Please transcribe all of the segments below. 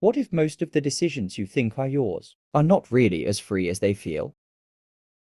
What if most of the decisions you think are yours are not really as free as they feel?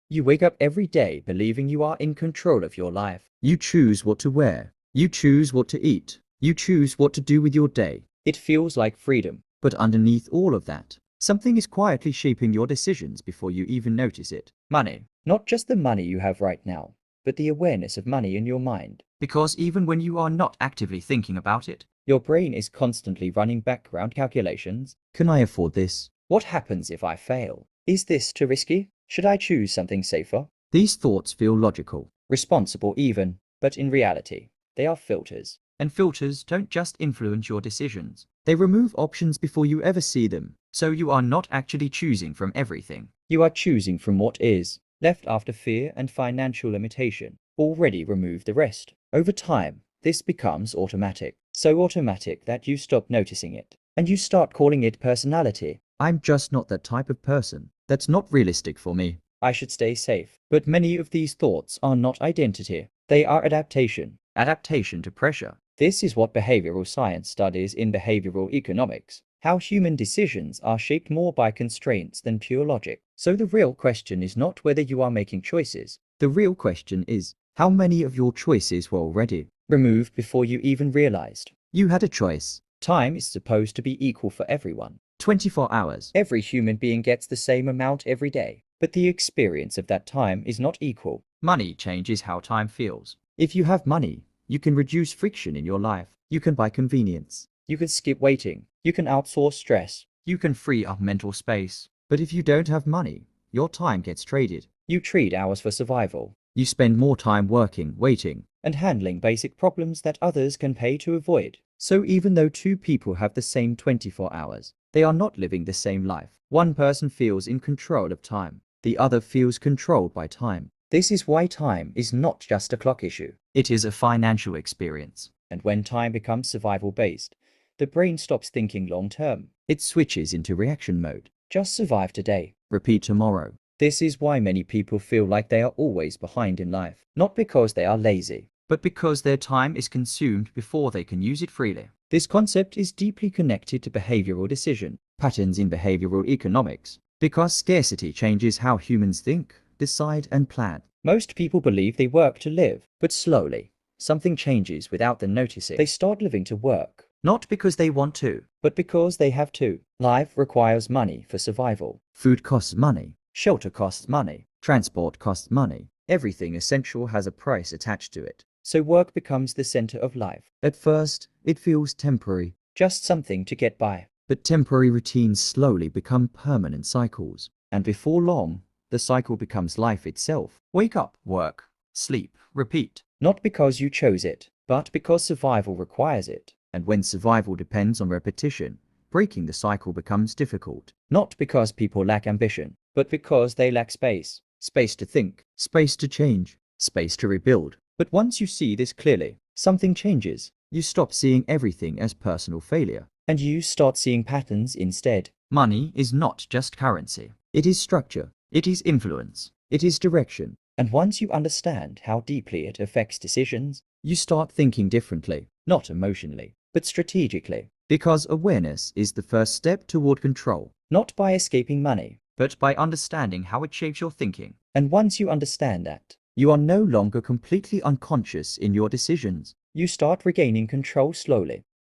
You wake up every day believing you are in control of your life. You choose what to wear. You choose what to eat. You choose what to do with your day. It feels like freedom. But underneath all of that, something is quietly shaping your decisions before you even notice it. Money. Not just the money you have right now, but the awareness of money in your mind. Because even when you are not actively thinking about it, Your brain is constantly running background calculations. can I afford this? What happens if I fail? Is this too risky? Should I choose something safer? These thoughts feel logical. Responsible even, but in reality, they are filters. And filters don't just influence your decisions. They remove options before you ever see them. So you are not actually choosing from everything. You are choosing from what is left after fear and financial limitation. Already remove the rest. Over time, this becomes automatic. So automatic that you stop noticing it. And you start calling it personality. I'm just not that type of person. That's not realistic for me. I should stay safe. But many of these thoughts are not identity. They are adaptation. Adaptation to pressure. This is what behavioral science studies in behavioral economics. How human decisions are shaped more by constraints than pure logic. So the real question is not whether you are making choices. The real question is, how many of your choices were already Removed before you even realized. you had a choice? Time is supposed to be equal for everyone. 24 hours. Every human being gets the same amount every day. But the experience of that time is not equal. Money changes how time feels. If you have money, you can reduce friction in your life. You can buy convenience. You can skip waiting. You can outsource stress. You can free up mental space. But if you don't have money, your time gets traded. You trade hours for survival. You spend more time working, waiting, and handling basic problems that others can pay to avoid. So even though two people have the same 24 hours, they are not living the same life. One person feels in control of time. The other feels controlled by time. This is why time is not just a clock issue. It is a financial experience. And when time becomes survival-based, the brain stops thinking long-term. It switches into reaction mode. Just survive today. Repeat tomorrow. This is why many people feel like they are always behind in life. Not because they are lazy, but because their time is consumed before they can use it freely. This concept is deeply connected to behavioral decision patterns in behavioral economics, because scarcity changes how humans think, decide, and plan. Most people believe they work to live, but slowly, something changes without them noticing. They start living to work, not because they want to, but because they have to. Life requires money for survival. Food costs money. Shelter costs money. Transport costs money. Everything essential has a price attached to it. So work becomes the center of life. At first, it feels temporary. Just something to get by. But temporary routines slowly become permanent cycles. And before long, the cycle becomes life itself. Wake up, work, sleep, repeat. Not because you chose it, but because survival requires it. And when survival depends on repetition, breaking the cycle becomes difficult. Not because people lack ambition, but because they lack space. Space to think, space to change, space to rebuild. But once you see this clearly, something changes. You stop seeing everything as personal failure. And you start seeing patterns instead. Money is not just currency. It is structure. It is influence. It is direction. And once you understand how deeply it affects decisions, you start thinking differently. Not emotionally, but strategically. Because awareness is the first step toward control. Not by escaping money, but by understanding how it shapes your thinking. And once you understand that, you are no longer completely unconscious in your decisions. You start regaining control slowly.